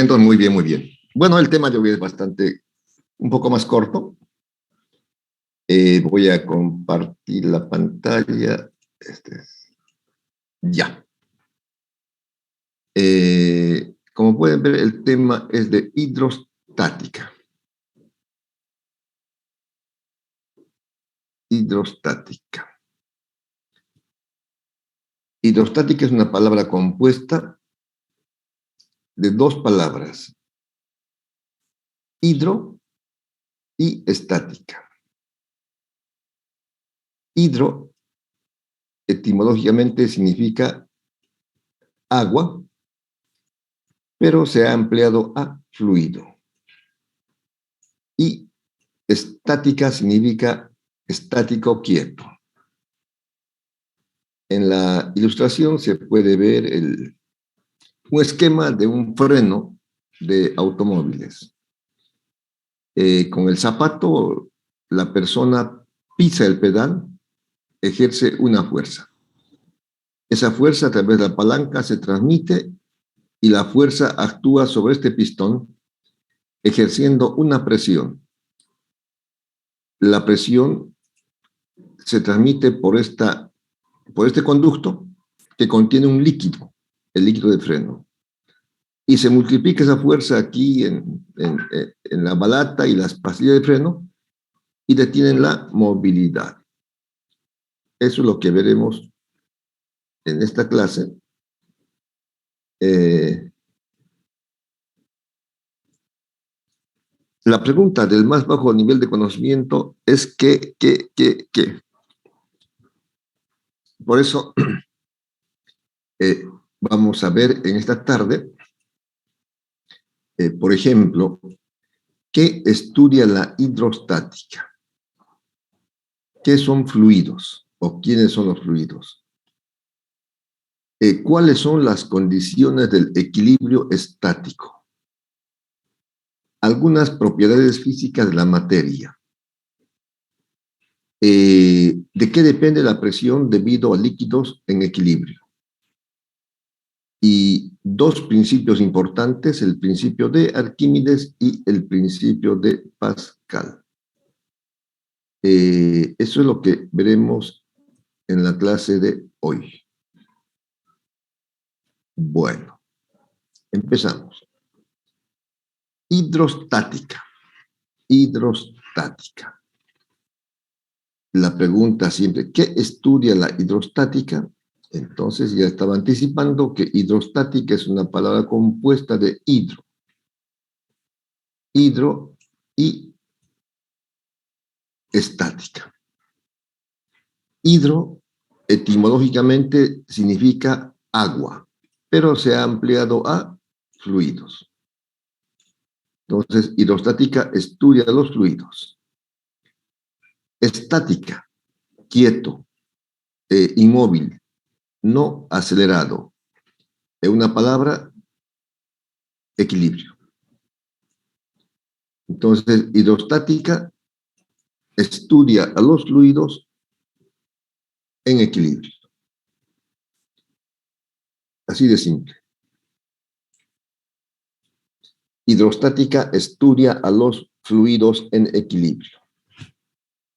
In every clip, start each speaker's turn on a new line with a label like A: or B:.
A: contentos, muy bien, muy bien. Bueno, el tema de hoy es un poco más corto. Voy a compartir la pantalla. Ya. Como pueden ver, el tema es de hidrostática. Hidrostática. Hidrostática es una palabra compuesta de dos palabras, hidro y estática. Hidro, etimológicamente, significa agua, pero se ha empleado a fluido. Y estática significa estático, quieto. En la ilustración se puede ver un esquema de un freno de automóviles. Con el zapato, la persona pisa el pedal, ejerce una fuerza. Esa fuerza a través de la palanca se transmite y la fuerza actúa sobre este pistón, ejerciendo una presión. La presión se transmite por este conducto que contiene un líquido, el líquido de freno. Y se multiplica esa fuerza aquí en la balata y las pastillas de freno y detienen la movilidad. Eso es lo que veremos en esta clase. La pregunta del más bajo nivel de conocimiento es ¿qué? Por eso vamos a ver en esta tarde, por ejemplo, ¿qué estudia la hidrostática? ¿Qué son fluidos? ¿O quiénes son los fluidos? ¿Cuáles son las condiciones del equilibrio estático? Algunas propiedades físicas de la materia. ¿De qué depende la presión debido a líquidos en equilibrio? Y dos principios importantes, el principio de Arquímedes y el principio de Pascal. Eso es lo que veremos en la clase de hoy. Bueno, empezamos. Hidrostática. Hidrostática. La pregunta siempre, ¿qué estudia la hidrostática? Entonces ya estaba anticipando que hidrostática es una palabra compuesta de hidro. Hidro y estática. Hidro etimológicamente significa agua, pero se ha ampliado a fluidos. Entonces, hidrostática estudia los fluidos. Estática, quieto, inmóvil, no acelerado. En una palabra, equilibrio. Entonces, hidrostática estudia a los fluidos en equilibrio. Así de simple. Hidrostática estudia a los fluidos en equilibrio.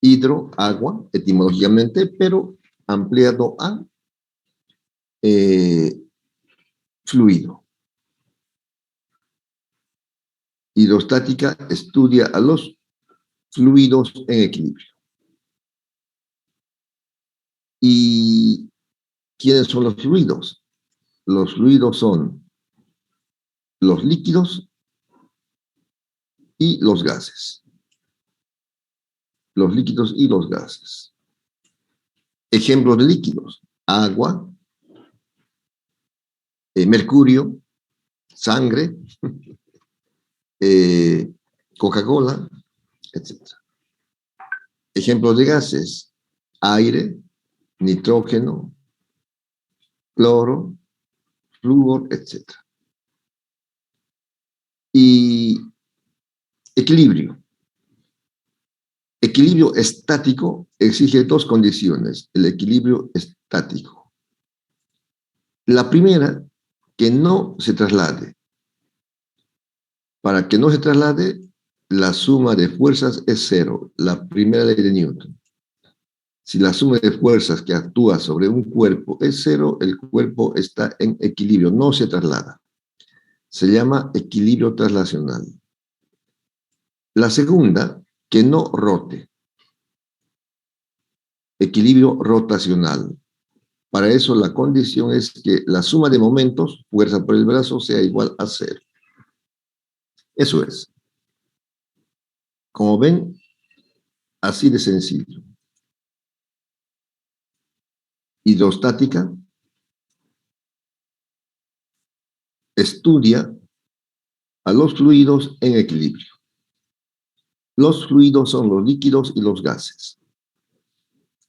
A: Hidro, agua, etimológicamente, pero ampliado a fluido. Hidrostática estudia a los fluidos en equilibrio. ¿Y quiénes son los fluidos? Los fluidos son los líquidos y los gases. Los líquidos y los gases. Ejemplos de líquidos: agua, mercurio, sangre, Coca-Cola, etc. Ejemplos de gases: aire, nitrógeno, cloro, flúor, etc. Y equilibrio. Equilibrio estático exige dos condiciones: el equilibrio estático. La primera, que no se traslade. Para que no se traslade, la suma de fuerzas es cero, la primera ley de Newton. Si la suma de fuerzas que actúa sobre un cuerpo es cero, el cuerpo está en equilibrio, no se traslada. Se llama equilibrio traslacional. La segunda, que no rote. Equilibrio rotacional. Para eso la condición es que la suma de momentos, fuerza por el brazo, sea igual a cero. Eso es. Como ven, así de sencillo. Hidrostática estudia a los fluidos en equilibrio. Los fluidos son los líquidos y los gases.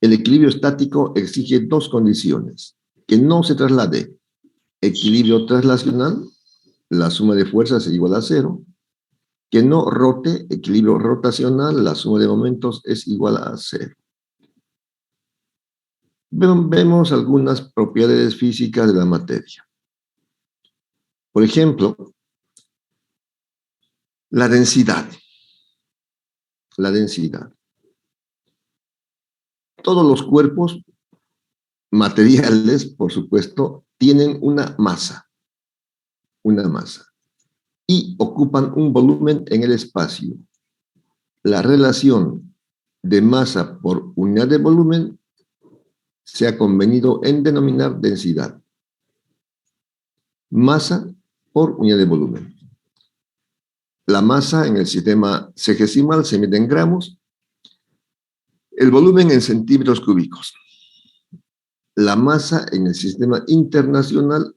A: El equilibrio estático exige dos condiciones: que no se traslade, equilibrio traslacional, la suma de fuerzas es igual a cero; que no rote, equilibrio rotacional, la suma de momentos es igual a cero. Vemos algunas propiedades físicas de la materia. Por ejemplo, la densidad. La densidad. Todos los cuerpos materiales, por supuesto, tienen una masa, y ocupan un volumen en el espacio. La relación de masa por unidad de volumen se ha convenido en denominar densidad. Masa por unidad de volumen. La masa en el sistema sexagesimal se mide en gramos, el volumen en centímetros cúbicos. La masa en el sistema internacional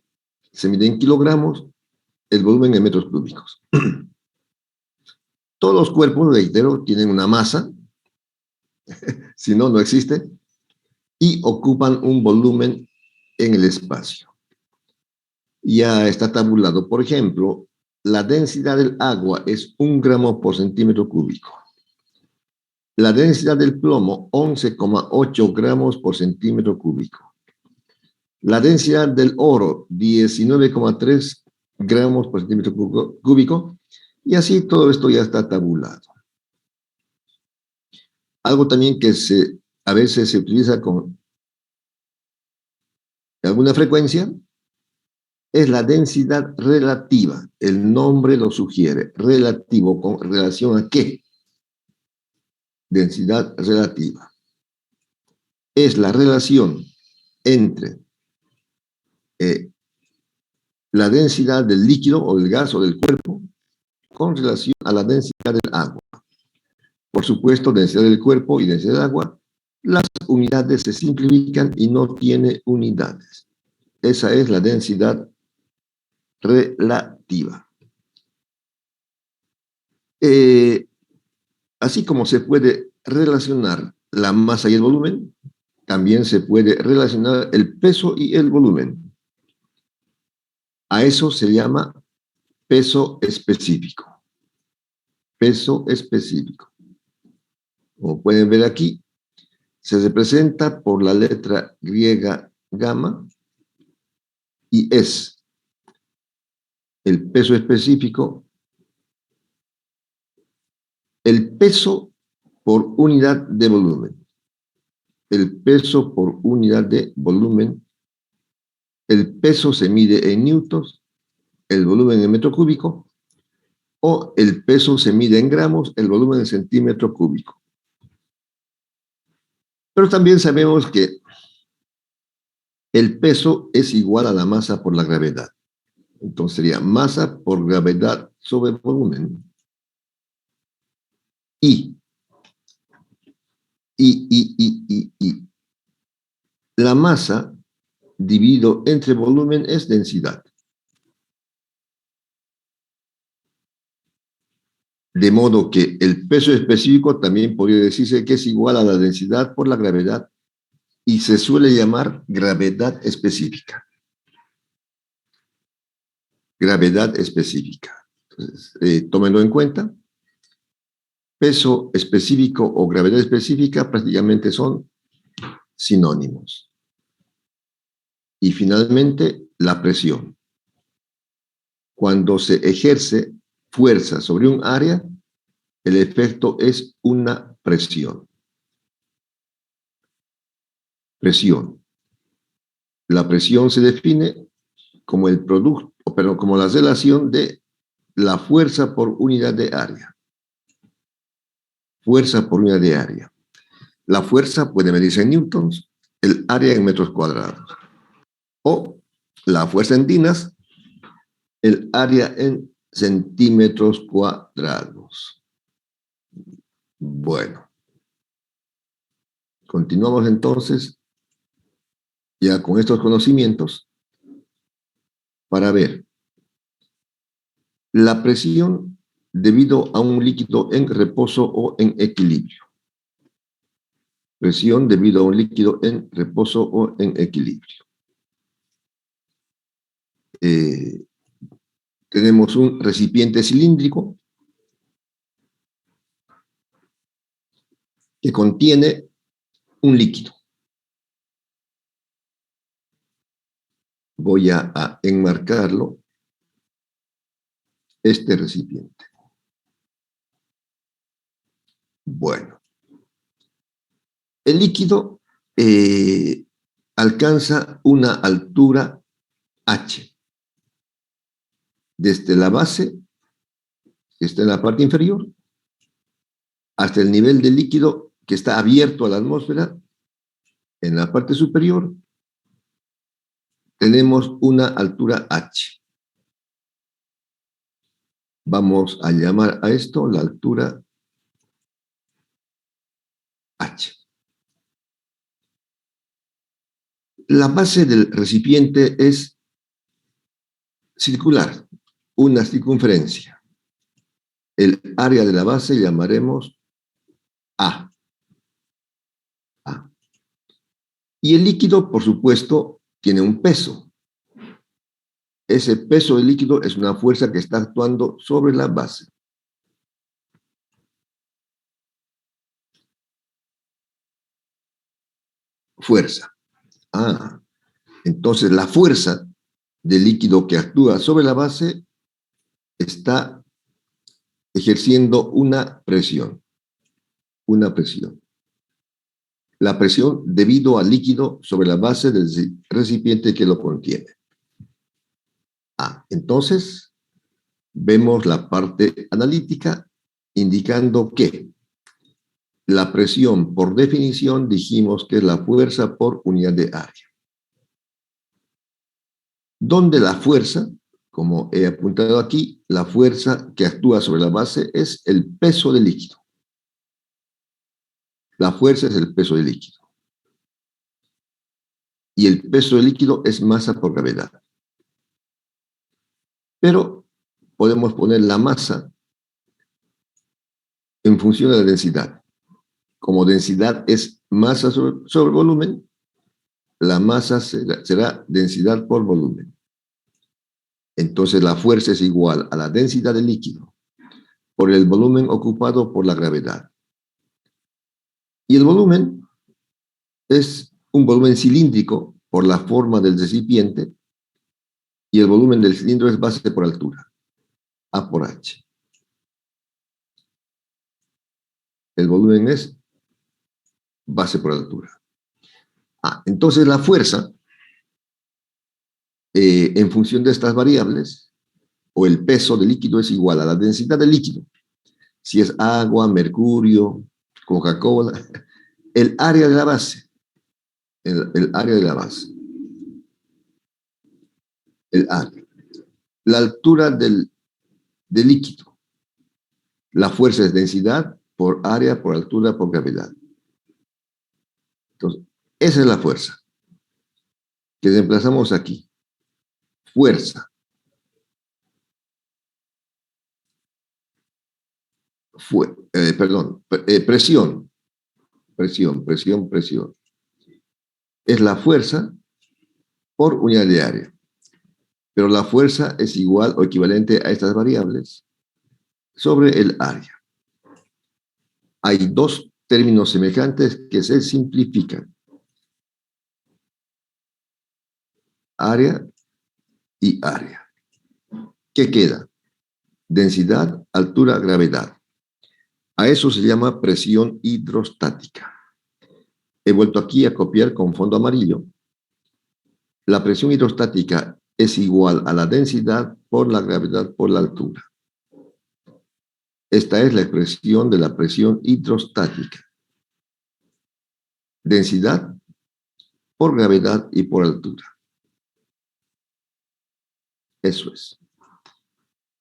A: se mide en kilogramos, el volumen en metros cúbicos. Todos los cuerpos, reitero, tienen una masa, si no, no existe, y ocupan un volumen en el espacio. Ya está tabulado. Por ejemplo, la densidad del agua es 1 gramo por centímetro cúbico. La densidad del plomo, 11,8 gramos por centímetro cúbico. La densidad del oro, 19,3 gramos por centímetro cúbico. Y así todo esto ya está tabulado. Algo también que a veces se utiliza con alguna frecuencia es la densidad relativa. El nombre lo sugiere. Relativo, ¿con relación a qué? Densidad relativa. Es la relación entre la densidad del líquido o del gas o del cuerpo con relación a la densidad del agua. Por supuesto, densidad del cuerpo y densidad del agua, las unidades se simplifican y no tiene unidades. Esa es la densidad relativa. Así como se puede relacionar la masa y el volumen, también se puede relacionar el peso y el volumen. A eso se llama peso específico. Peso específico. Como pueden ver aquí, se representa por la letra griega gamma y es el peso específico, el peso por unidad de volumen. El peso por unidad de volumen. El peso se mide en newtons, el volumen en metro cúbico, o el peso se mide en gramos, el volumen en centímetro cúbico. Pero también sabemos que el peso es igual a la masa por la gravedad. Entonces sería masa por gravedad sobre volumen. Y la masa dividido entre volumen es densidad. De modo que el peso específico también podría decirse que es igual a la densidad por la gravedad y se suele llamar gravedad específica. Gravedad específica. Entonces, tómenlo en cuenta. Peso específico o gravedad específica prácticamente son sinónimos. Y finalmente, la presión. Cuando se ejerce fuerza sobre un área, el efecto es una presión. Presión. La presión se define como el producto, pero como la relación de la fuerza por unidad de área. Fuerza por unidad de área. La fuerza puede medirse en newtons, el área en metros cuadrados. O la fuerza en dinas, el área en centímetros cuadrados. Bueno, continuamos entonces ya con estos conocimientos para ver la presión debido a un líquido en reposo o en equilibrio. Presión debido a un líquido en reposo o en equilibrio. Tenemos un recipiente cilíndrico que contiene un líquido. Voy a enmarcarlo, este recipiente. Bueno, el líquido alcanza una altura h. Desde la base, que está en la parte inferior, hasta el nivel del líquido que está abierto a la atmósfera, en la parte superior, tenemos una altura h. Vamos a llamar a esto la altura h. La base del recipiente es circular, una circunferencia. El área de la base llamaremos A. A. Y el líquido, por supuesto, tiene un peso. Ese peso del líquido es una fuerza que está actuando sobre la base. Fuerza. Ah, entonces la fuerza del líquido que actúa sobre la base está ejerciendo una presión. Una presión. La presión debido al líquido sobre la base del recipiente que lo contiene. Ah, entonces vemos la parte analítica indicando que la presión, por definición, dijimos que es la fuerza por unidad de área. Donde la fuerza, como he apuntado aquí, la fuerza que actúa sobre la base es el peso del líquido. La fuerza es el peso del líquido. Y el peso del líquido es masa por gravedad. Pero podemos poner la masa en función de la densidad. Como densidad es masa sobre volumen, la masa será densidad por volumen. Entonces la fuerza es igual a la densidad del líquido por el volumen ocupado por la gravedad. Y el volumen es un volumen cilíndrico por la forma del recipiente y el volumen del cilindro es base por altura, A por H. El volumen es base por altura. Entonces la fuerza, en función de estas variables, o el peso del líquido es igual a la densidad del líquido. Si es agua, mercurio, Coca-Cola, el área de la base. El área de la base. El área. La altura del líquido. La fuerza es densidad por área, por altura, por gravedad. Entonces, esa es la fuerza que reemplazamos aquí. Fuerza. Presión. Presión. Es la fuerza por unidad de área. Pero la fuerza es igual o equivalente a estas variables sobre el área. Hay dos términos semejantes que se simplifican. Área y área. ¿Qué queda? densidad, altura, gravedad. A eso se llama presión hidrostática. He vuelto aquí a copiar con fondo amarillo. La presión hidrostática es igual a la densidad por la gravedad por la altura. Esta es la expresión de la presión hidrostática. Densidad por gravedad y por altura. Eso es.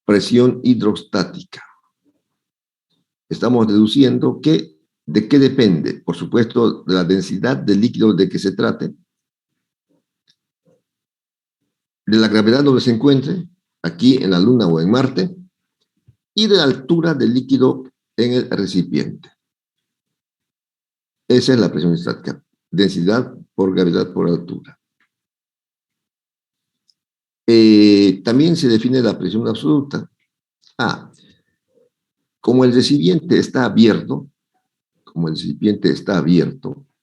A: Presión hidrostática. Estamos deduciendo que ¿de qué depende? Por supuesto, de la densidad del líquido de que se trate, de la gravedad donde se encuentre, aquí en la Luna o en Marte, y de la altura del líquido en el recipiente. Esa es la presión hidrostática. Densidad por gravedad por altura. También se define la presión absoluta. Como el recipiente está abierto,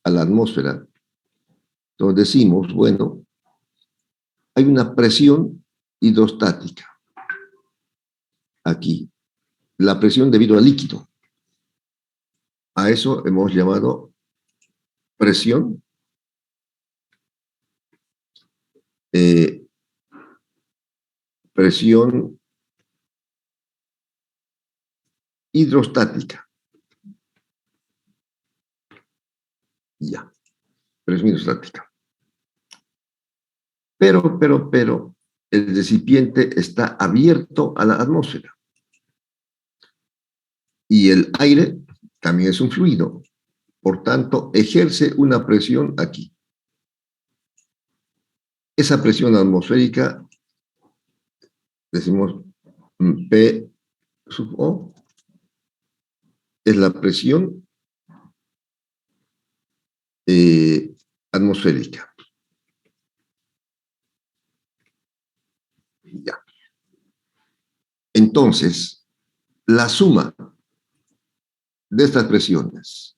A: a la atmósfera, entonces decimos, bueno, hay una presión hidrostática aquí, la presión debido al líquido. A eso hemos llamado presión presión hidrostática. Ya, presión hidrostática. Pero, el recipiente está abierto a la atmósfera. Y el aire también es un fluido. Por tanto, ejerce una presión aquí. Esa presión atmosférica, decimos P sub O, es la presión atmosférica. Ya. Entonces, la suma de estas presiones,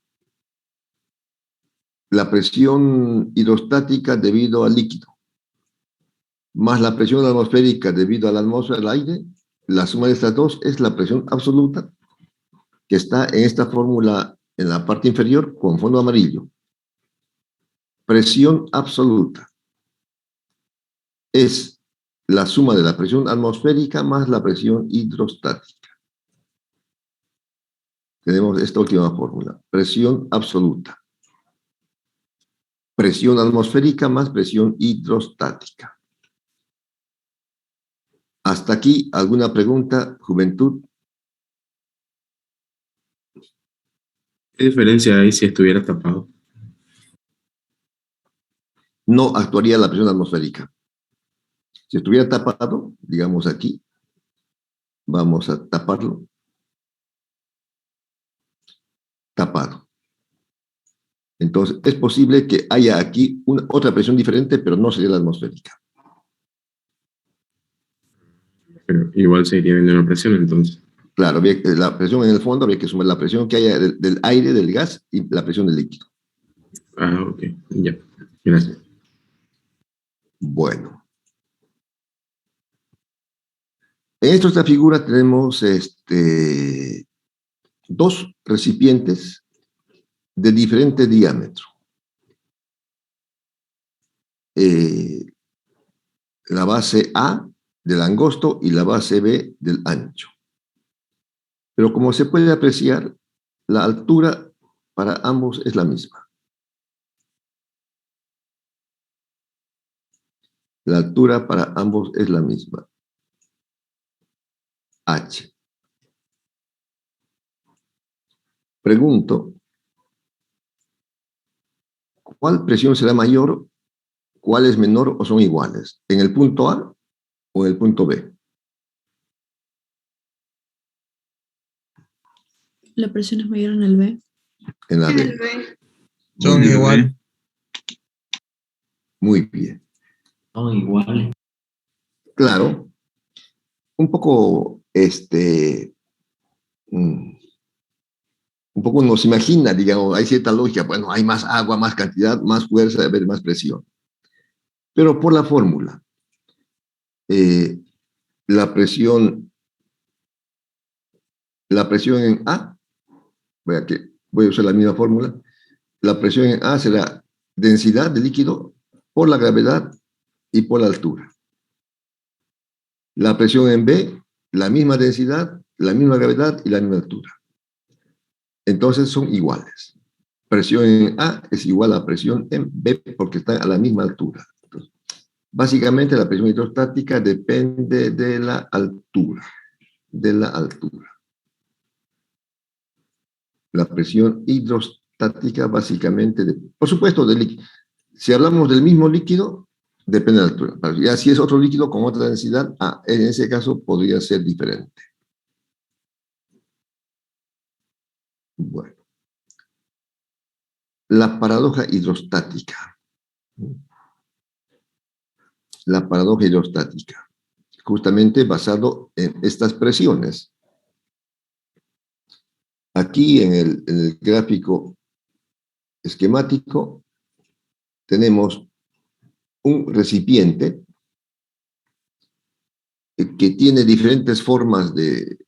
A: la presión hidrostática debido al líquido, más la presión atmosférica debido a la atmósfera del aire, la suma de estas dos es la presión absoluta, que está en esta fórmula en la parte inferior con fondo amarillo. Presión absoluta es la suma de la presión atmosférica más la presión hidrostática. Tenemos esta última fórmula, presión absoluta. Presión atmosférica más presión hidrostática. Hasta aquí, ¿alguna pregunta, juventud?
B: ¿Qué diferencia hay si estuviera tapado?
A: No actuaría la presión atmosférica. Si estuviera tapado, digamos aquí, vamos a taparlo. Tapado. Entonces, es posible que haya aquí otra presión diferente, pero no sería la atmosférica.
B: Pero igual seguiría habiendo una presión, entonces.
A: Claro, la presión en el fondo habría que sumar la presión que haya del aire, del gas, y la presión del líquido.
B: Ah, ok. Ya. Gracias.
A: Bueno. En esta figura tenemos dos recipientes de diferente diámetro. La base A del angosto y la base B del ancho. Pero como se puede apreciar, la altura para ambos es la misma. La altura para ambos es la misma. H. Pregunto, ¿cuál presión será mayor? ¿Cuál es menor o son iguales? ¿En el punto A o en el punto B?
C: La presión es mayor en el B.
A: En la
D: En
A: B.
D: el B.
B: Son igual.
A: Muy bien.
B: Son iguales.
A: Claro. Un poco, un poco nos imagina, digamos, hay cierta lógica, bueno, hay más agua, más cantidad, más fuerza, debe haber más presión. Pero por la fórmula, la presión La presión en A, voy a usar la misma fórmula, la presión en A será densidad de líquido por la gravedad y por la altura. La presión en B, la misma densidad, la misma gravedad y la misma altura. Entonces son iguales. Presión en A es igual a presión en B porque están a la misma altura. Entonces, básicamente la presión hidrostática depende de la altura. De la altura. La presión hidrostática básicamente, por supuesto, del líquido. Si hablamos del mismo líquido, depende de la altura. Ya si es otro líquido con otra densidad, en ese caso podría ser diferente. Bueno. La paradoja hidrostática. La paradoja hidrostática. Justamente basado en estas presiones. Aquí en el gráfico esquemático tenemos un recipiente que tiene diferentes formas de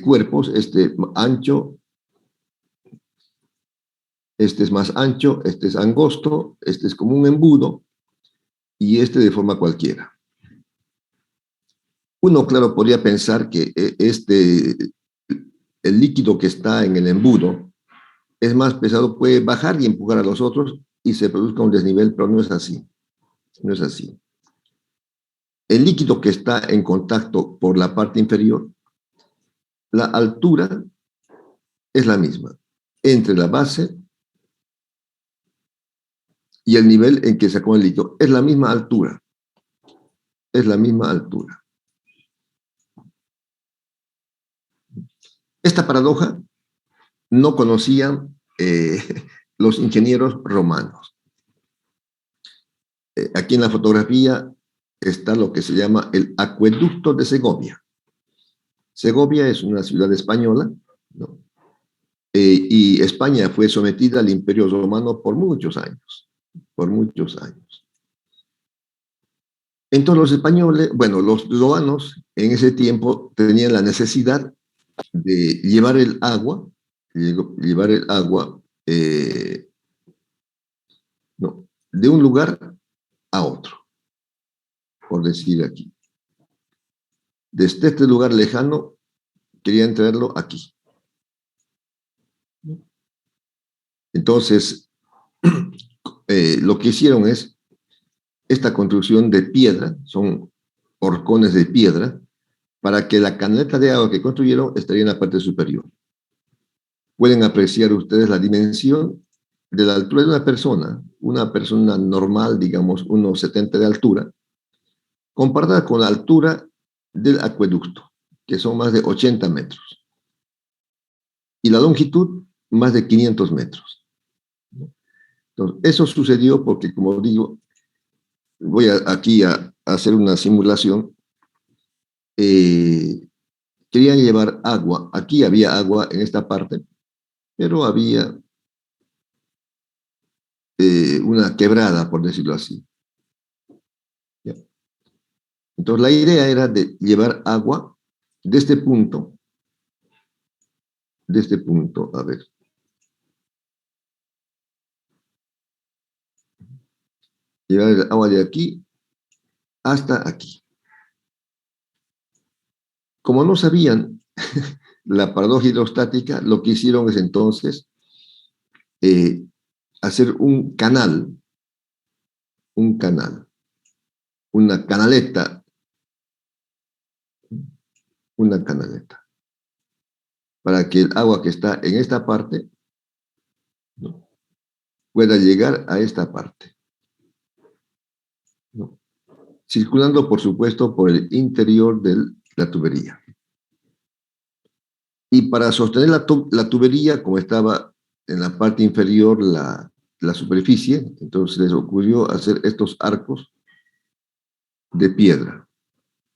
A: cuerpos, este ancho, este es más ancho, este es angosto, este es como un embudo y este de forma cualquiera. Uno, claro, podría pensar que el líquido que está en el embudo es más pesado, puede bajar y empujar a los otros y se produzca un desnivel, pero no es así. No es así. El líquido que está en contacto por la parte inferior, la altura es la misma entre la base y el nivel en que sacó el líquido. Es la misma altura. Es la misma altura. Esta paradoja no conocían los ingenieros romanos. Aquí en la fotografía está lo que se llama el acueducto de Segovia. Segovia es una ciudad española, ¿no? Y España fue sometida al Imperio Romano por muchos años, por muchos años. Entonces los españoles, bueno, los romanos en ese tiempo tenían la necesidad de llevar el agua, no, de un lugar a otro, por decir aquí. Desde este lugar lejano querían traerlo aquí. Entonces, lo que hicieron es esta construcción de piedra, son horcones de piedra, para que la canaleta de agua que construyeron estaría en la parte superior. Pueden apreciar ustedes la dimensión de la altura de una persona normal, digamos, unos 70 de altura, comparada con la altura del acueducto, que son más de 80 metros. Y la longitud, más de 500 metros. Entonces, eso sucedió porque, como digo, voy aquí a hacer una simulación. Querían llevar agua. Aquí había agua en esta parte, pero había una quebrada, por decirlo así. ¿Ya? Entonces, la idea era de llevar agua de este punto, a ver. Llevar el agua de aquí hasta aquí. Como no sabían la paradoja hidrostática, lo que hicieron es entonces hacer un canal, una canaleta, para que el agua que está en esta parte, ¿no?, pueda llegar a esta parte, ¿no?, circulando, por supuesto, por el interior de la tubería. Y para sostener la tubería, como estaba en la parte inferior la superficie, entonces les ocurrió hacer estos arcos de piedra,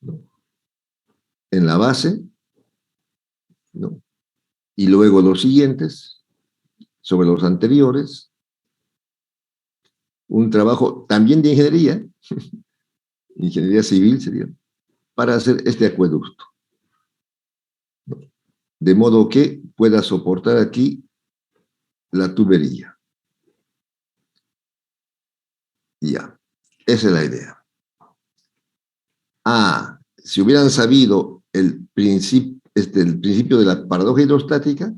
A: ¿no?, en la base, ¿no?, y luego los siguientes sobre los anteriores. Un trabajo también de ingeniería, ingeniería civil sería, para hacer este acueducto, ¿no? de modo que pueda soportar aquí la tubería. Ya, esa es la idea. Si hubieran sabido el principio de la paradoja hidrostática,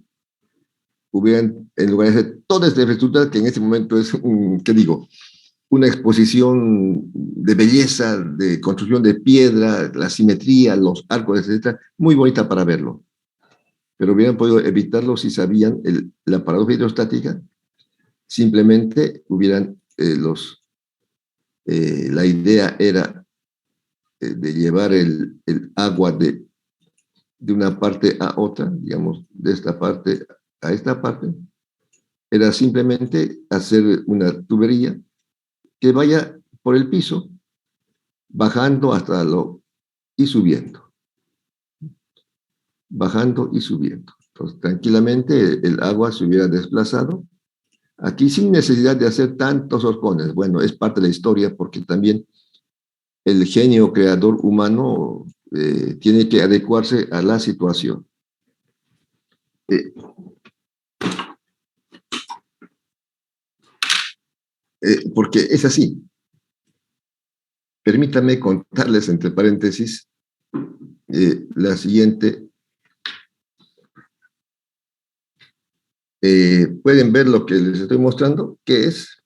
A: hubieran, en lugar de hacer toda esta infraestructura, que en este momento es ¿qué digo? Una exposición de belleza, de construcción de piedra, la simetría, los arcos, etcétera, muy bonita para verlo. Pero hubieran podido evitarlo si sabían la paradoja hidrostática, simplemente hubieran la idea era de llevar el agua de una parte a otra, digamos, de esta parte a esta parte, era simplemente hacer una tubería que vaya por el piso, bajando y subiendo. Bajando y subiendo. Entonces, tranquilamente el agua se hubiera desplazado, aquí sin necesidad de hacer tantos horcones. Bueno, es parte de la historia porque también el genio creador humano tiene que adecuarse a la situación. Porque es así. Permítanme contarles, entre paréntesis, la siguiente. ¿Pueden ver lo que les estoy mostrando? ¿Qué es?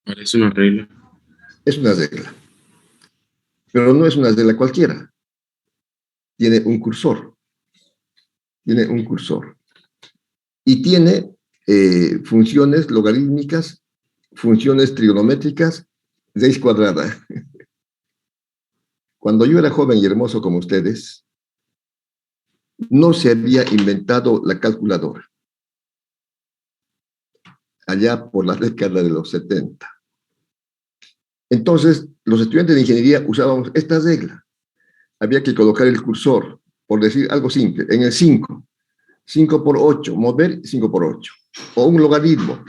B: Parece una regla.
A: Es una regla. Pero no es una regla cualquiera. Tiene un cursor. Tiene un cursor. Y tiene funciones logarítmicas, funciones trigonométricas, raíz cuadrada. Cuando yo era joven y hermoso como ustedes, no se había inventado la calculadora. Allá por la década de los 70. Entonces, los estudiantes de ingeniería usábamos esta regla. Había que colocar el cursor, por decir algo simple, en el 5. 5 por 8, mover 5 por 8. O un logaritmo,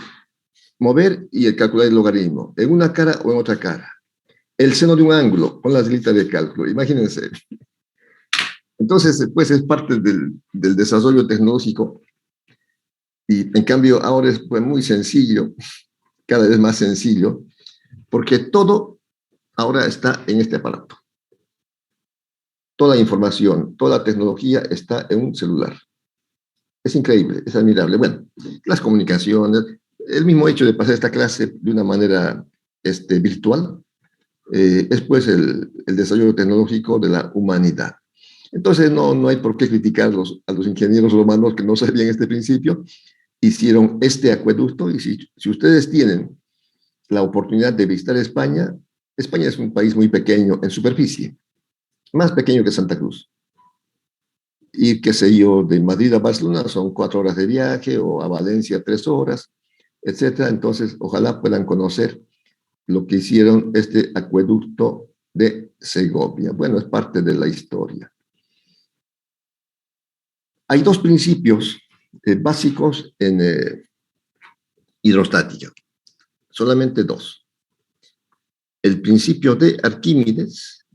A: mover y calcular el logaritmo, en una cara o en otra cara. El seno de un ángulo, con la reglita de cálculo, imagínense. Entonces, pues es parte del desarrollo tecnológico. Y en cambio, ahora es pues, muy sencillo, cada vez más sencillo, porque todo ahora está en este aparato. Toda información, toda tecnología está en un celular. Es increíble, es admirable. Bueno, las comunicaciones, el mismo hecho de pasar esta clase de una manera virtual, es pues el desarrollo tecnológico de la humanidad. Entonces no hay por qué criticar a los ingenieros romanos que no sabían este principio, hicieron este acueducto, y si ustedes tienen la oportunidad de visitar España, España es un país muy pequeño en superficie, más pequeño que Santa Cruz. Ir, qué sé yo, de Madrid a Barcelona son 4 horas de viaje, o a Valencia 3 horas, etcétera. Entonces, ojalá puedan conocer lo que hicieron este acueducto de Segovia. Bueno, es parte de la historia. Hay 2 principios básicos en hidrostática, solamente 2. El principio de Arquímedes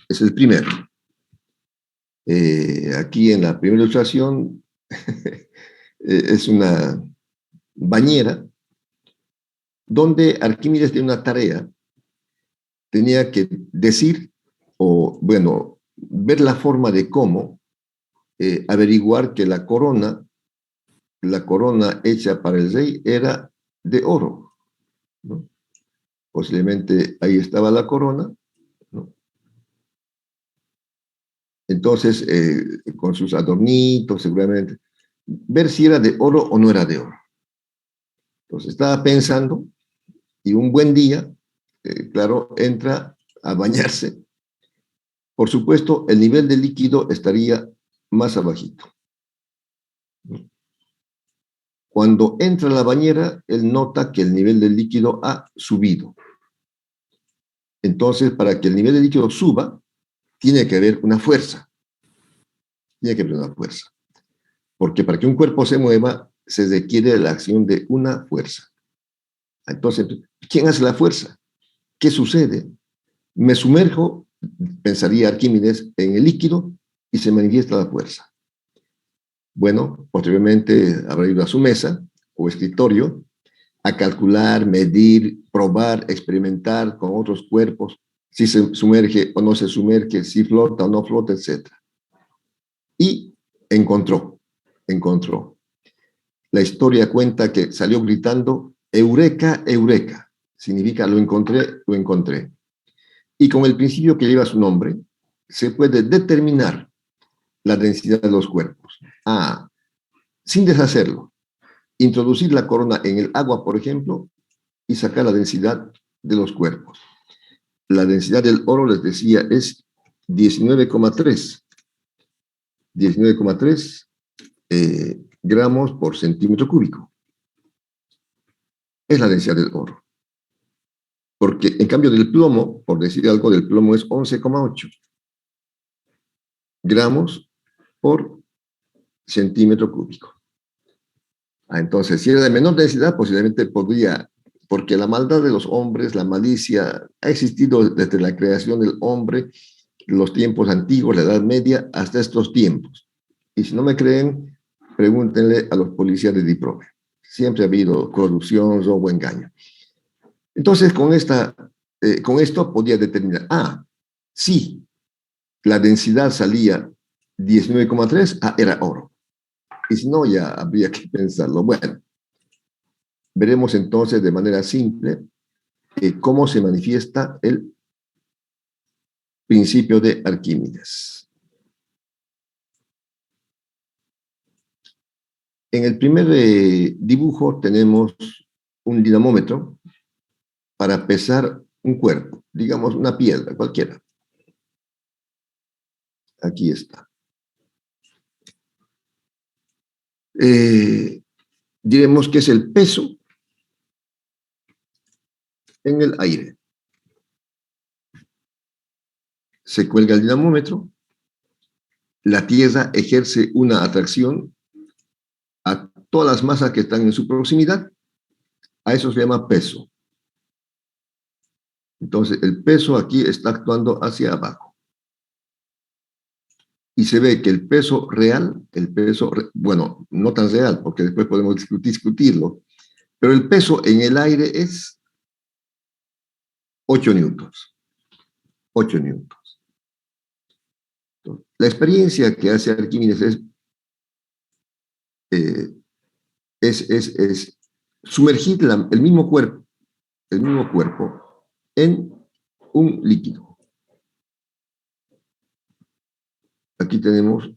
A: es el primero. Aquí en la primera ilustración es una bañera donde Arquímedes tiene una tarea, tenía que decir, o bueno, ver la forma de cómo averiguar que la corona hecha para el rey era de oro, ¿no? Posiblemente ahí estaba la corona, ¿no? Entonces, con sus adornitos, seguramente, ver si era de oro o no era de oro. Entonces, estaba pensando, y un buen día, claro, entra a bañarse. Por supuesto, el nivel de líquido estaría más abajito. Cuando entra a la bañera, él nota que el nivel del líquido ha subido. Entonces, para que el nivel de líquido suba, tiene que haber una fuerza. Tiene que haber una fuerza. Porque para que un cuerpo se mueva, se requiere la acción de una fuerza. Entonces, ¿quién hace la fuerza? ¿Qué sucede? Me sumerjo, pensaría Arquímedes, en el líquido y se manifiesta la fuerza. Bueno, posteriormente habrá ido a su mesa o escritorio a calcular, medir, probar, experimentar con otros cuerpos, si se sumerge o no se sumerge, si flota o no flota, etc. Y encontró. La historia cuenta que salió gritando, Eureka, Eureka. Significa lo encontré, lo encontré. Y con el principio que lleva su nombre, se puede determinar la densidad de los cuerpos. Sin deshacerlo. Introducir la corona en el agua, por ejemplo, y sacar la densidad de los cuerpos. La densidad del oro, les decía, es 19,3. 19,3 gramos por centímetro cúbico. Es la densidad del oro. Porque en cambio del plomo, por decir algo, del plomo es 11,8 gramos por centímetro cúbico. Entonces, si era de menor densidad, posiblemente podría, porque la maldad de los hombres, la malicia, ha existido desde la creación del hombre, los tiempos antiguos, la Edad Media, hasta estos tiempos. Y si no me creen, pregúntenle a los policías de DIPROVE. Siempre ha habido corrupción, robo, engaño. Entonces, con esto podía determinar, sí, la densidad salía 19,3, era oro. Y si no, ya habría que pensarlo. Bueno, veremos entonces de manera simple cómo se manifiesta el principio de Arquímedes. En el primer dibujo tenemos un dinamómetro para pesar un cuerpo, digamos una piedra, cualquiera. Aquí está. Diremos que es el peso en el aire. Se cuelga el dinamómetro, la Tierra ejerce una atracción a todas las masas que están en su proximidad, a eso se llama peso. Entonces, el peso aquí está actuando hacia abajo. Y se ve que el peso real, bueno, no tan real, porque después podemos discutirlo, pero el peso en el aire es 8 newtons. 8 newtons. Entonces, la experiencia que hace Arquímedes es sumergir el mismo cuerpo en un líquido. Aquí tenemos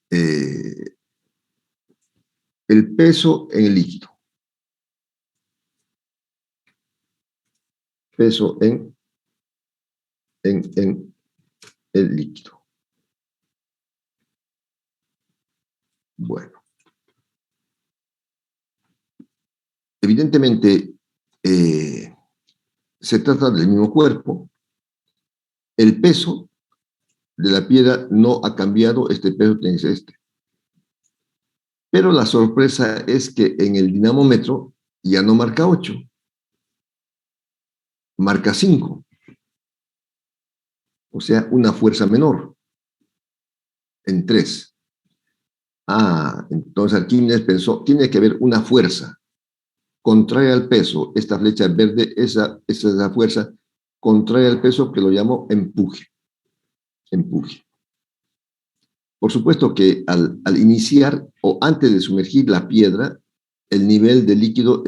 A: el peso en el líquido. Peso en el líquido. Bueno. Evidentemente, se trata del mismo cuerpo. El peso de la piedra no ha cambiado, este peso tiene que ser este. Pero la sorpresa es que en el dinamómetro ya no marca 8, marca 5. O sea, una fuerza menor, en 3. Entonces Arquímedes pensó, tiene que haber una fuerza contraria al peso. Esta flecha verde, esa es la fuerza contraria al peso que lo llamo empuje. Empuje. Por supuesto que al iniciar o antes de sumergir la piedra, el nivel de líquido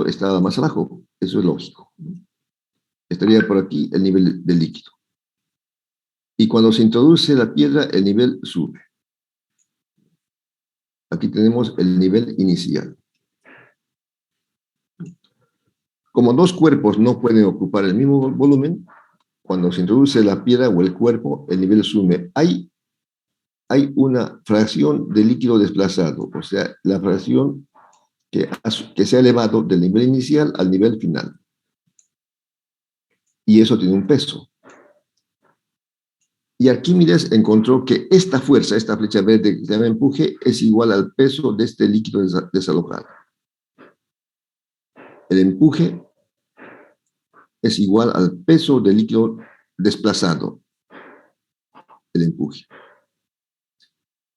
A: estaba más abajo. Eso es lógico. Estaría por aquí el nivel del líquido. Y cuando se introduce la piedra, el nivel sube. Aquí tenemos el nivel inicial. Como dos cuerpos no pueden ocupar el mismo volumen, cuando se introduce la piedra o el cuerpo, el nivel sube. Hay una fracción de líquido desplazado, o sea, la fracción que se ha elevado del nivel inicial al nivel final. Y eso tiene un peso. Y Arquímedes encontró que esta fuerza, esta flecha verde que se llama empuje, es igual al peso de este líquido desalojado. El empuje es igual al peso del líquido desplazado. el empuje.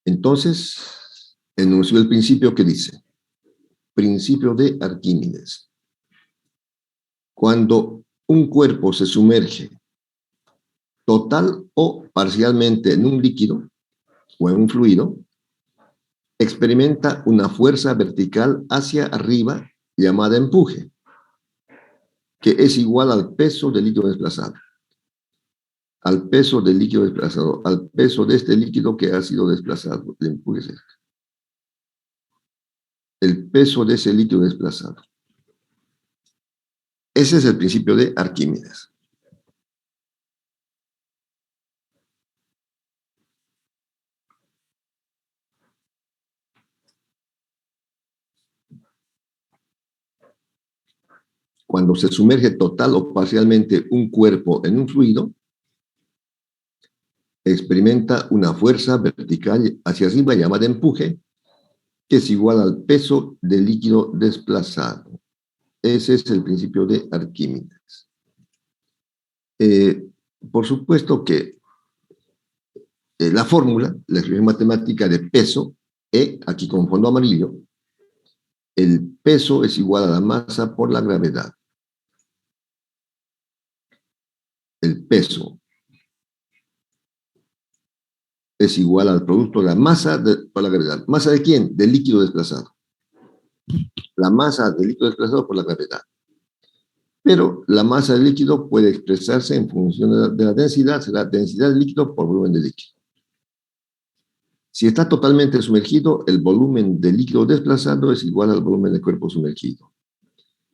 A: Entonces, enunció el principio que dice, principio de Arquímedes. Cuando un cuerpo se sumerge total o parcialmente en un líquido o en un fluido, experimenta una fuerza vertical hacia arriba llamada empuje, que es igual al peso del líquido desplazado. Al peso del líquido desplazado, al peso de este líquido que ha sido desplazado. El empuje es el peso de ese líquido desplazado. Ese es el principio de Arquímedes. Cuando se sumerge total o parcialmente un cuerpo en un fluido, experimenta una fuerza vertical hacia arriba llamada empuje, que es igual al peso del líquido desplazado. Ese es el principio de Arquímedes. Por supuesto que la fórmula, la expresión matemática de peso, E, aquí con fondo amarillo, el peso es igual a la masa por la gravedad. El peso es igual al producto de la masa por la gravedad. ¿Masa de quién? Del líquido desplazado. La masa del líquido desplazado por la gravedad. Pero la masa del líquido puede expresarse en función de la densidad, será densidad del líquido por volumen de líquido. Si está totalmente sumergido, el volumen del líquido desplazado es igual al volumen del cuerpo sumergido.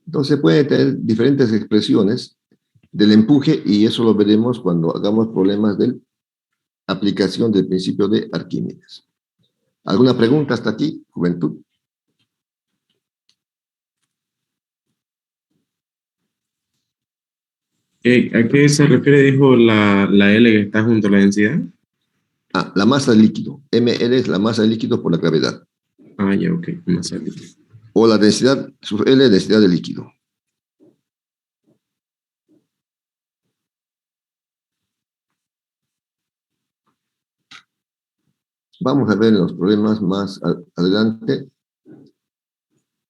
A: Entonces puede tener diferentes expresiones del empuje y eso lo veremos cuando hagamos problemas de aplicación del principio de Arquímedes. ¿Alguna pregunta hasta aquí, juventud?
B: ¿A qué se refiere, dijo, la L que está junto a la densidad?
A: La masa del líquido. ML es la masa del líquido por la gravedad.
B: Ya, ok, masa del líquido.
A: O la densidad, su L, densidad del líquido. Vamos a ver los problemas más adelante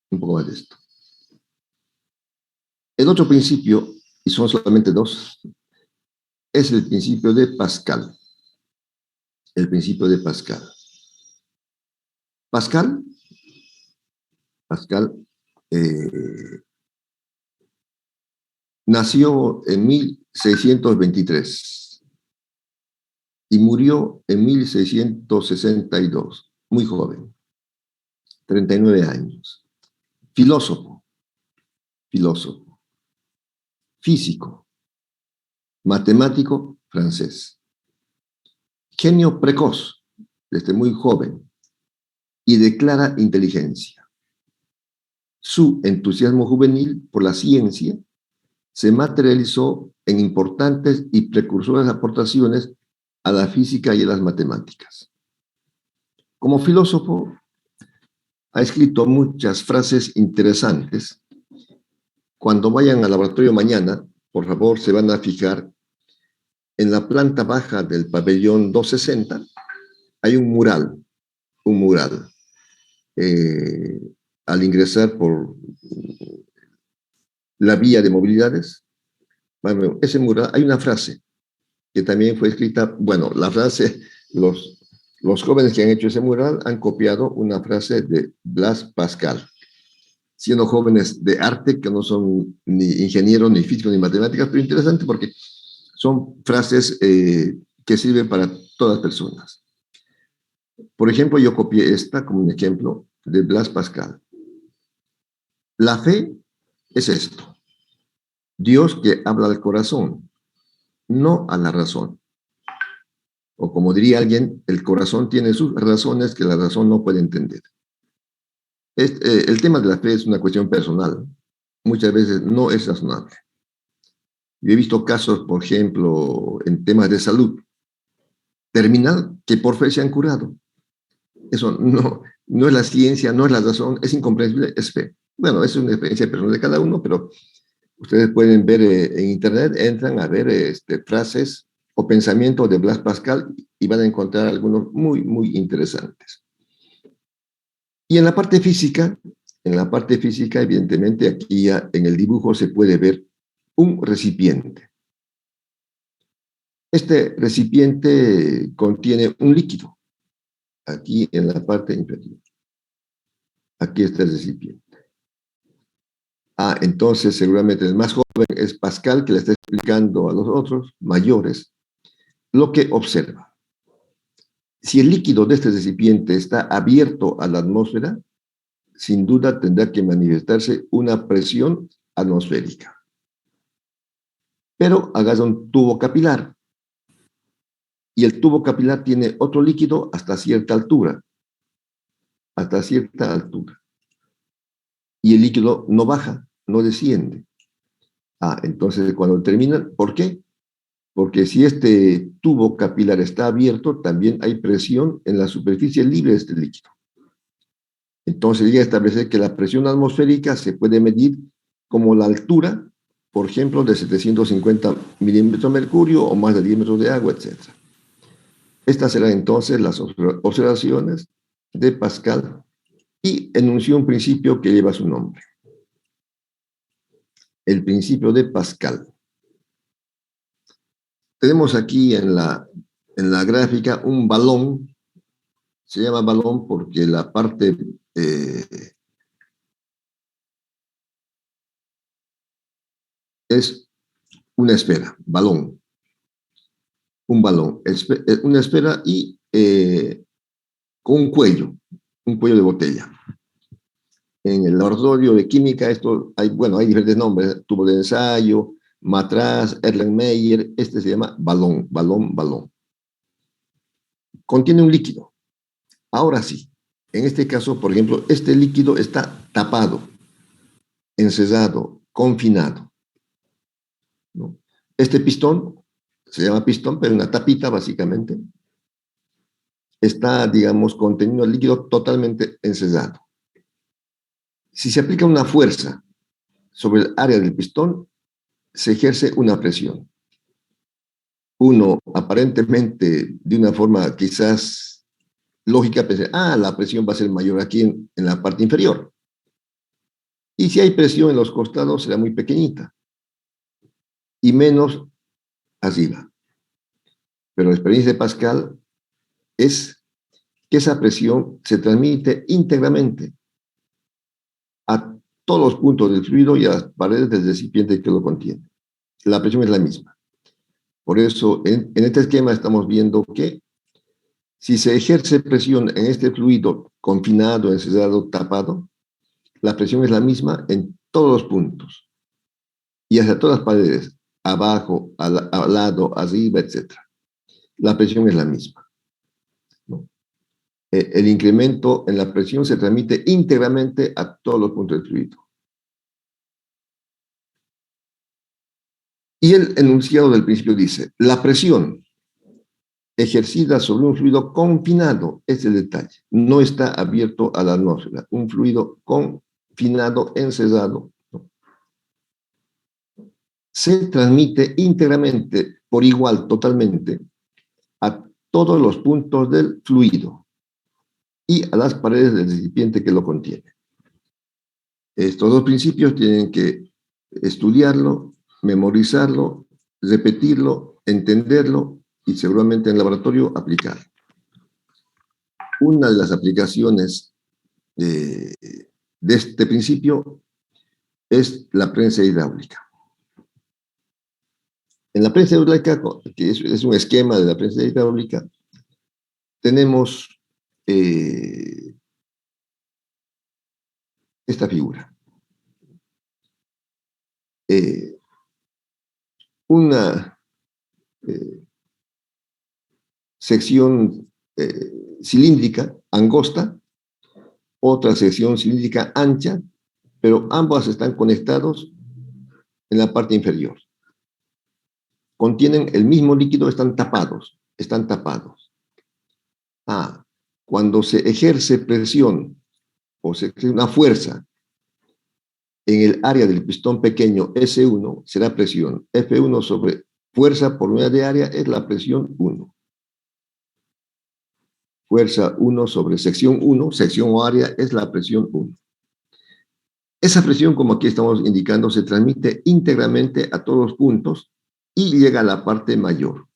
A: un poco más de esto. El otro principio, y son solamente dos, es el principio de Pascal. El principio de Pascal. Pascal nació en 1623 y murió en 1662, muy joven, 39 años. Filósofo, físico, matemático francés. Genio precoz, desde muy joven, y de clara inteligencia. Su entusiasmo juvenil por la ciencia se materializó en importantes y precursoras aportaciones a la física y a las matemáticas. Como filósofo, ha escrito muchas frases interesantes. Cuando vayan al laboratorio mañana, por favor, se van a fijar en la planta baja del pabellón 260, hay un mural. Al ingresar por la vía de movilidades, ese mural, hay una frase que también fue escrita, bueno, la frase, los jóvenes que han hecho ese mural han copiado una frase de Blaise Pascal, siendo jóvenes de arte que no son ni ingenieros, ni físicos, ni matemáticas, pero interesante porque son frases que sirven para todas las personas. Por ejemplo, yo copié esta como un ejemplo de Blaise Pascal. La fe es esto: Dios que habla al corazón, no a la razón. O como diría alguien, el corazón tiene sus razones que la razón no puede entender. El tema de la fe es una cuestión personal. Muchas veces no es razonable. Yo he visto casos, por ejemplo, en temas de salud terminal, que por fe se han curado. Eso no es la ciencia, no es la razón, es incomprensible, es fe. Bueno, es una experiencia personal de cada uno, pero ustedes pueden ver en internet, entran a ver frases o pensamientos de Blaise Pascal y van a encontrar algunos muy, muy interesantes. Y en la parte física, evidentemente, aquí ya en el dibujo se puede ver un recipiente. Este recipiente contiene un líquido, aquí en la parte inferior. Aquí está el recipiente. Entonces seguramente el más joven es Pascal, que le está explicando a los otros mayores lo que observa. Si el líquido de este recipiente está abierto a la atmósfera, sin duda tendrá que manifestarse una presión atmosférica. Pero hagas un tubo capilar, y el tubo capilar tiene otro líquido hasta cierta altura, y el líquido no baja, no desciende. Entonces cuando terminan, ¿por qué? Porque si este tubo capilar está abierto, también hay presión en la superficie libre de este líquido. Entonces llega a establecer que la presión atmosférica se puede medir como la altura, por ejemplo, de 750 milímetros de mercurio o más de 10 metros de agua, etc. Estas serán entonces las observaciones de Pascal y enunció un principio que lleva su nombre. El principio de Pascal. Tenemos aquí en la gráfica un balón. Se llama balón porque la parte es una esfera, balón. Un balón, una esfera y con un cuello de botella. En el laboratorio de química, hay diferentes nombres: tubo de ensayo, matraz, Erlenmeyer. Este se llama balón. Contiene un líquido. Ahora sí, en este caso, por ejemplo, este líquido está tapado, encerrado, confinado, ¿no? Este pistón se llama pistón, pero una tapita básicamente. Está, digamos, conteniendo el líquido totalmente encerrado. Si se aplica una fuerza sobre el área del pistón, se ejerce una presión. Uno, aparentemente, de una forma quizás lógica, piensa, la presión va a ser mayor aquí en la parte inferior. Y si hay presión en los costados, será muy pequeñita. Y menos arriba. Pero la experiencia de Pascal es que esa presión se transmite íntegramente a todos los puntos del fluido y a las paredes del recipiente que lo contiene. La presión es la misma. Por eso, en este esquema estamos viendo que si se ejerce presión en este fluido confinado, encerrado, tapado, la presión es la misma en todos los puntos y hacia todas las paredes, abajo, al lado, arriba, etc. La presión es la misma, ¿no? El incremento en la presión se transmite íntegramente a todos los puntos del fluido. Y el enunciado del principio dice: la presión ejercida sobre un fluido confinado, es el detalle, no está abierto a la atmósfera, un fluido confinado, encerrado, ¿no? Se transmite íntegramente, por igual, totalmente, a todos los puntos del fluido y a las paredes del recipiente que lo contiene. Estos dos principios tienen que estudiarlo, memorizarlo, repetirlo, entenderlo y seguramente en el laboratorio aplicarlo. Una de las aplicaciones de este principio es la prensa hidráulica. En la prensa hidráulica, que es un esquema de la prensa hidráulica, tenemos esta figura. Una sección cilíndrica, angosta, otra sección cilíndrica ancha, pero ambas están conectados en la parte inferior. Contienen el mismo líquido, están tapados. Cuando se ejerce presión o se ejerce una fuerza en el área del pistón pequeño S1, será presión F1 sobre fuerza por unidad de área, es la presión 1. fuerza 1 sobre sección 1, sección o área es la presión 1. Esa presión, como aquí estamos indicando, se transmite íntegramente a todos los puntos y llega a la parte mayor.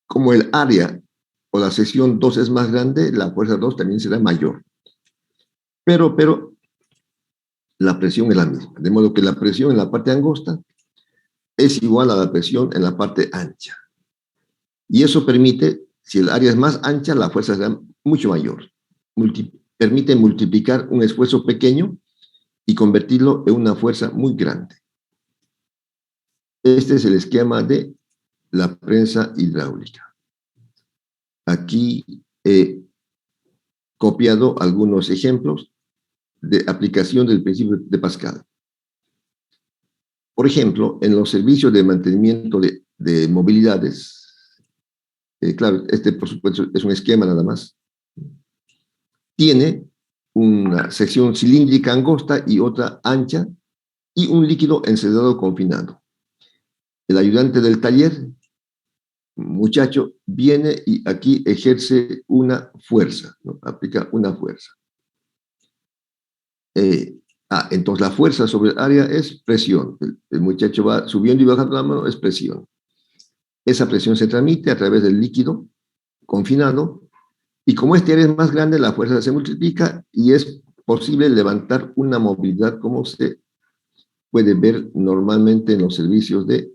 A: Como el área o la sección 2 es más grande, la fuerza 2 también será mayor. Pero la presión es la misma. De modo que la presión en la parte angosta es igual a la presión en la parte ancha. Y eso permite, si el área es más ancha, la fuerza será mucho mayor. Permite multiplicar un esfuerzo pequeño y convertirlo en una fuerza muy grande. Este es el esquema de la prensa hidráulica. Aquí he copiado algunos ejemplos de aplicación del principio de Pascal. Por ejemplo, en los servicios de mantenimiento de movilidades, claro, este por supuesto es un esquema nada más, tiene una sección cilíndrica angosta y otra ancha y un líquido encerado confinado. El ayudante del taller, muchacho, viene y aquí ejerce una fuerza, ¿no? Aplica una fuerza. Entonces la fuerza sobre el área es presión. El muchacho va subiendo y bajando la mano, es presión. Esa presión se transmite a través del líquido confinado y como este área es más grande, la fuerza se multiplica y es posible levantar una movilidad como se puede ver normalmente en los servicios de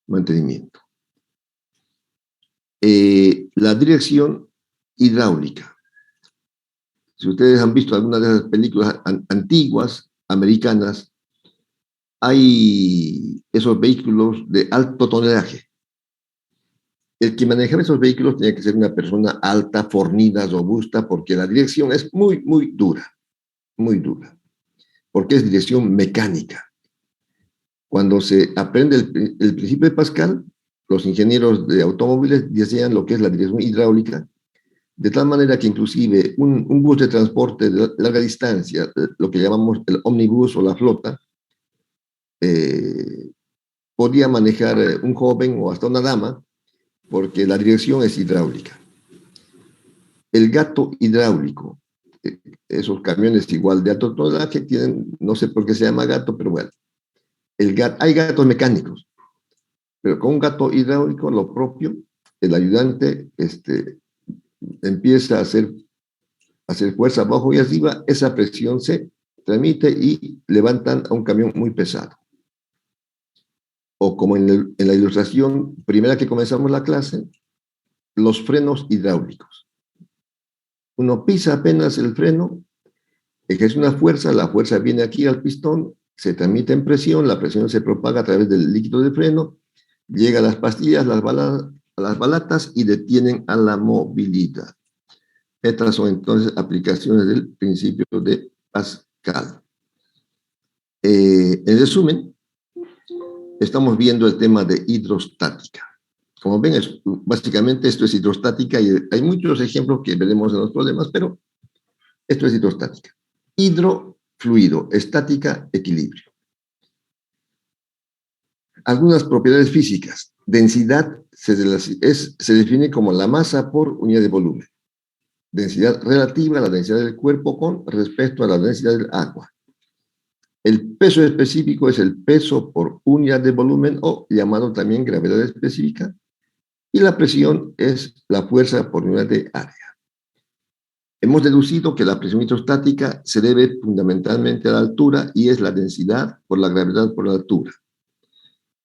A: mantenimiento. La dirección hidráulica. Si ustedes han visto alguna de esas películas antiguas, americanas, hay esos vehículos de alto tonelaje. El que manejaba esos vehículos tenía que ser una persona alta, fornida, robusta, porque la dirección es muy, muy dura, porque es dirección mecánica. Cuando se aprende el principio de Pascal, los ingenieros de automóviles diseñan lo que es la dirección hidráulica, de tal manera que inclusive un bus de transporte de larga distancia, lo que llamamos el ómnibus o la flota, podía manejar un joven o hasta una dama, porque la dirección es hidráulica. El gato hidráulico, esos camiones igual de alto tonelaje tienen, no sé por qué se llama gato, pero bueno, hay gatos mecánicos, pero con un gato hidráulico lo propio, el ayudante empieza a hacer fuerza abajo y arriba, esa presión se transmite y levantan a un camión muy pesado. O como en la ilustración primera que comenzamos la clase, los frenos hidráulicos. Uno pisa apenas el freno, ejerce una fuerza, la fuerza viene aquí al pistón, se transmite en presión, la presión se propaga a través del líquido de freno, llega a las pastillas, a las balatas y detienen a la movilidad. Estas son entonces aplicaciones del principio de Pascal. En resumen, estamos viendo el tema de hidrostática. Como ven, básicamente esto es hidrostática y hay muchos ejemplos que veremos en los problemas, pero esto es hidrostática. Hidrofluido, estática, equilibrio. Algunas propiedades físicas. Densidad se define como la masa por unidad de volumen. Densidad relativa a la densidad del cuerpo con respecto a la densidad del agua. El peso específico es el peso por unidad de volumen o llamado también gravedad específica. Y la presión es la fuerza por unidad de área. Hemos deducido que la presión hidrostática se debe fundamentalmente a la altura y es la densidad por la gravedad por la altura.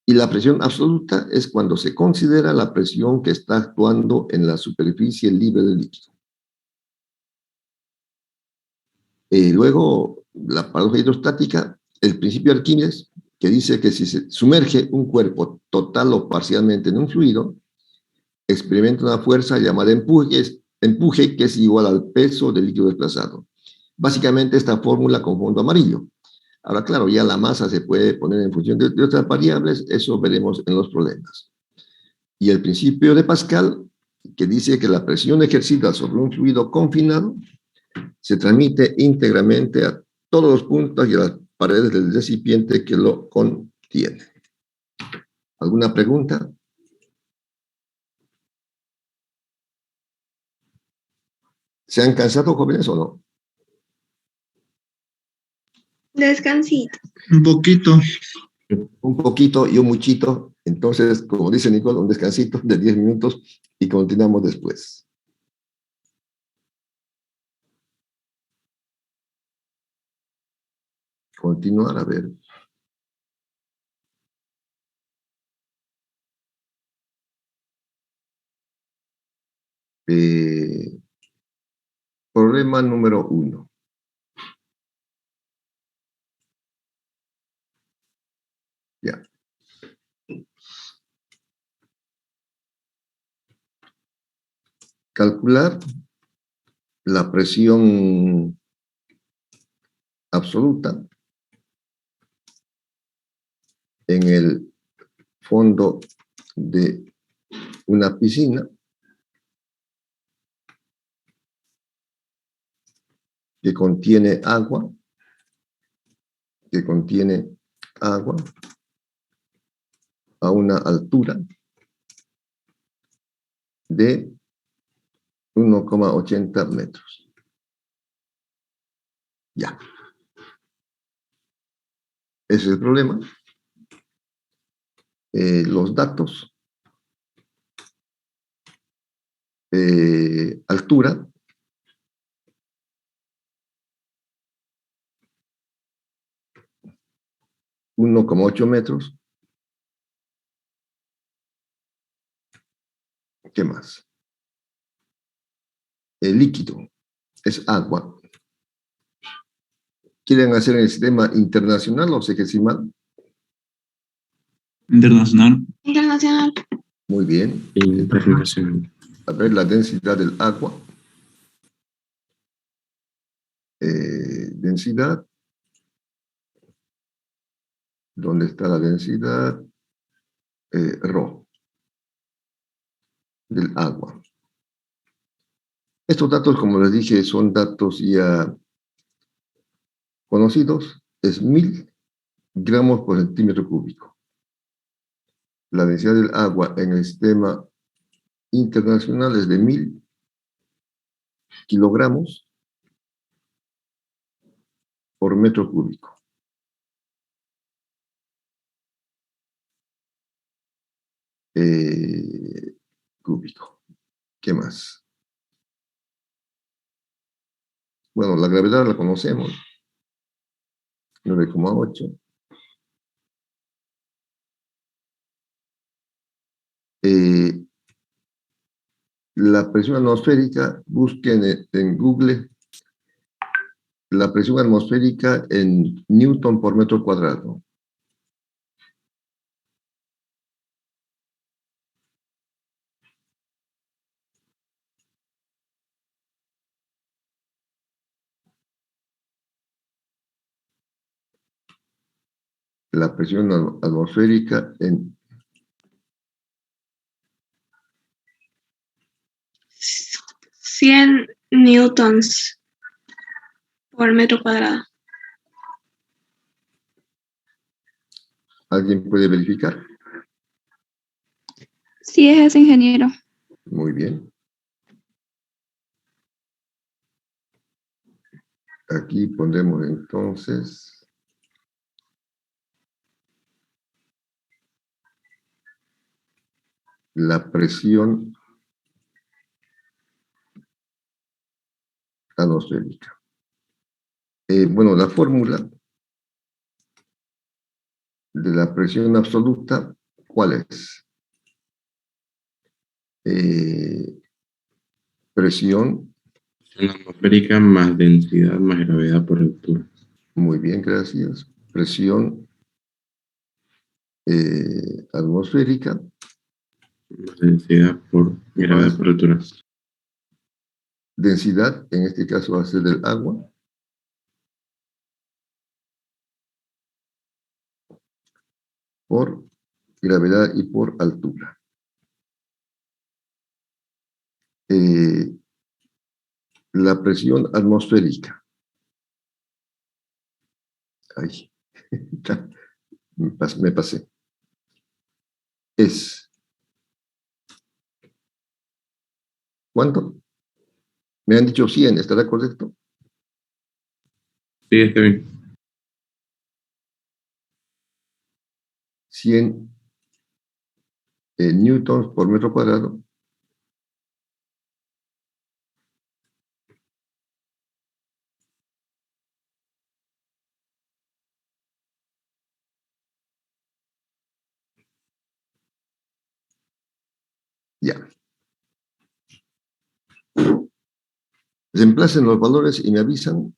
A: Y la presión absoluta es cuando se considera la presión que está actuando en la superficie libre del líquido. Luego, la paradoja hidrostática, el principio de Arquímedes, que dice que si se sumerge un cuerpo total o parcialmente en un fluido, experimenta una fuerza llamada empuje, que es igual al peso del líquido desplazado. Básicamente esta fórmula con fondo amarillo. Ahora, claro, ya la masa se puede poner en función de otras variables, eso veremos en los problemas. Y el principio de Pascal, que dice que la presión ejercida sobre un fluido confinado se transmite íntegramente a todos los puntos y a las paredes del recipiente que lo contiene. ¿Alguna pregunta? ¿Se han cansado, jóvenes, o no?
D: Descansito.
E: Un poquito.
A: Un poquito y un muchito. Entonces, como dice Nicole, un descansito de 10 minutos y continuamos después. Continuar, a ver. Problema número 1. Ya. Calcular la presión absoluta en el fondo de una piscina que contiene agua, a una altura de 1,80 metros. Ya. Ese es el problema. Los datos. Altura. $1,8 metros. ¿Qué más? El líquido es agua. ¿Quieren hacer en el sistema internacional o sexagesimal?
E: Internacional.
D: Internacional.
A: Muy bien.
B: Internacional.
A: A ver la densidad del agua. Densidad. ¿Dónde está la densidad? Rho del agua. Estos datos, como les dije, son datos ya conocidos. Es 1000 gramos por centímetro cúbico. La densidad del agua en el sistema internacional es de 1000 kilogramos por metro cúbico. Cúbico. ¿Qué más? Bueno, la gravedad la conocemos. 9,8. La presión atmosférica, busquen en Google la presión atmosférica en Newton por metro cuadrado. La presión atmosférica en
D: 100 newtons por metro cuadrado.
A: ¿Alguien puede verificar?
F: Sí, es ingeniero.
A: Muy bien. Aquí pondremos entonces la presión atmosférica. Bueno, la fórmula de la presión absoluta, ¿cuál es? Presión.
B: Atmosférica más densidad más gravedad por altura.
A: Muy bien, gracias. Presión atmosférica.
B: Más densidad por gravedad por altura.
A: Densidad, en este caso va a ser del agua. Por gravedad y por altura. La presión atmosférica. Ay, me pasé. Es. ¿Cuánto? Me han dicho 100, ¿estará correcto?
B: Sí, está bien.
A: 100 newtons por metro cuadrado. Ya. Reemplacen los valores y me avisan.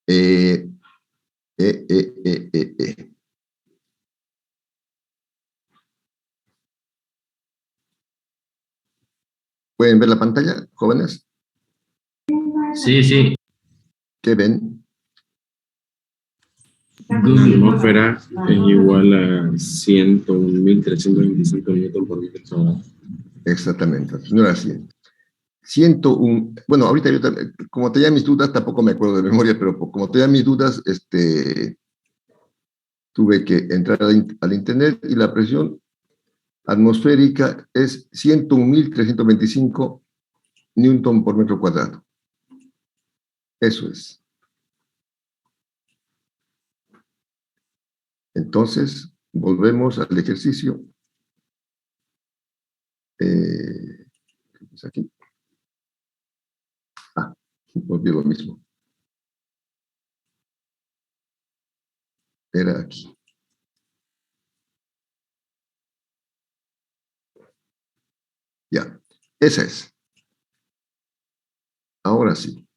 A: Eh, eh, eh, eh, eh, eh. ¿Pueden ver la pantalla, jóvenes?
E: Sí, sí.
A: ¿Qué ven?
B: Atmósfera es igual a 101.325 newton por metro cuadrado.
A: Exactamente, no era 100. 101, bueno, ahorita yo también, como tenía mis dudas, tampoco me acuerdo de memoria, pero como tenía mis dudas, tuve que entrar al internet y la presión atmosférica es 101.325 newton por metro cuadrado. Eso es. Entonces, volvemos al ejercicio. Es aquí. Volví lo mismo. Era aquí. Ya, esa es. Ahora sí.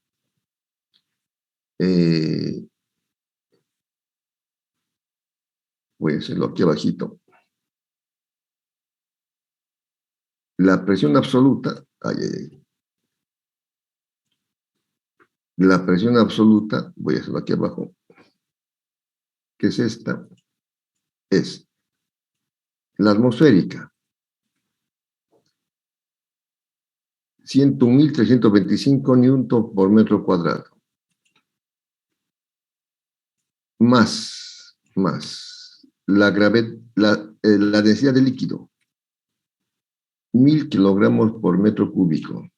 A: Voy a hacerlo aquí abajito. La presión absoluta, la presión absoluta, voy a hacerlo aquí abajo, que es esta, es la atmosférica, 101.325 newton por metro cuadrado, más la densidad de líquido, 1.000 kilogramos por metro cúbico.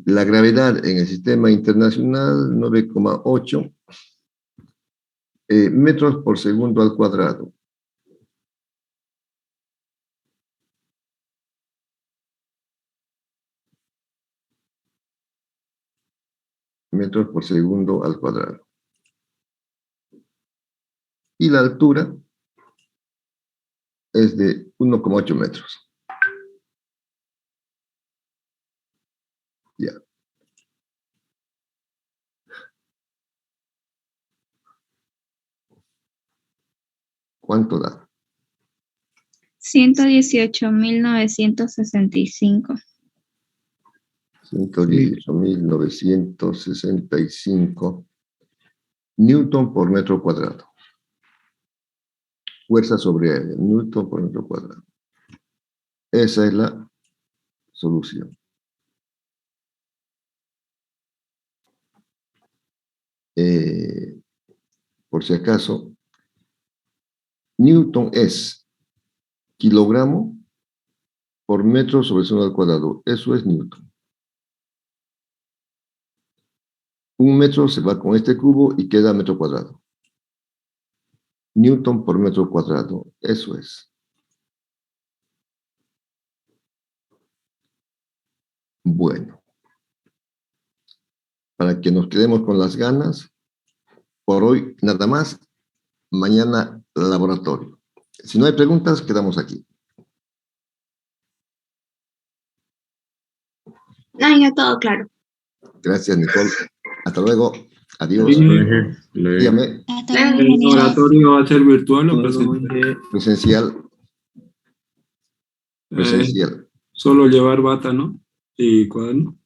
A: La gravedad en el sistema internacional, 9,8 metros por segundo al cuadrado. Metros por segundo al cuadrado. Y la altura es de 1,8 metros. Ya. ¿Cuánto da?
D: 118.965.
A: 118.965 newton por metro cuadrado. Fuerza sobre área, newton por metro cuadrado. Esa es la solución. Por si acaso, newton es kilogramo por metro sobre segundo al cuadrado. Eso es newton. Un metro se va con este cubo y queda metro cuadrado. Newton por metro cuadrado. Eso es. Bueno. Para que nos quedemos con las ganas, por hoy nada más. Mañana laboratorio. Si no hay preguntas, quedamos aquí.
D: Ya todo claro.
A: Gracias, Nicole. Hasta luego. Adiós. Dígame.
E: ¿El laboratorio va a ser virtual o presencial?
A: Presencial. presencial.
F: Solo llevar bata, ¿no? Y cuaderno.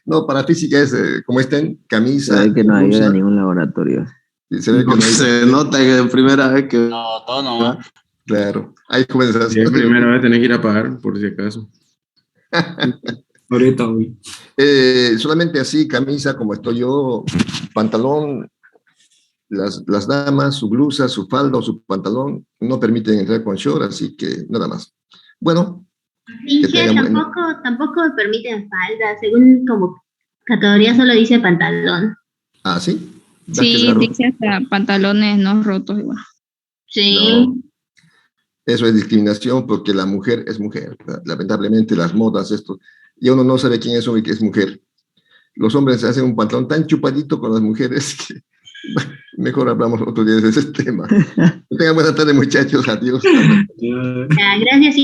A: No, para física es como estén, camisa.
G: Se ve que no
A: blusa.
G: ayuda a ningún laboratorio.
A: Y se ve que no hay-
H: Se nota que es primera vez que...
I: No, todo no.
A: Claro, hay jóvenes
B: Si
A: así.
B: es primera vez, tenés que ir a pagar, por si acaso.
F: Ahorita, hoy.
A: Solamente así, camisa como estoy yo, pantalón, las damas, su blusa, su falda o su pantalón no permiten entrar con short, así que nada más. Bueno,
J: Dije,
A: tengan buen-
J: tampoco permiten falda, según como categoría solo dice pantalón.
A: ¿ah, sí? Da que
C: Sí,
A: raro.
C: dice hasta pantalones no rotos igual.
J: Sí.
A: No, eso es discriminación porque la mujer es mujer. Lamentablemente las modas, esto, y uno no sabe quién es hombre y quién es mujer. Los hombres hacen un pantalón tan chupadito con las mujeres que bueno, mejor hablamos otro día de ese tema. Que tengan buena tarde, muchachos. Adiós.
F: Ya.
J: Ya, gracias.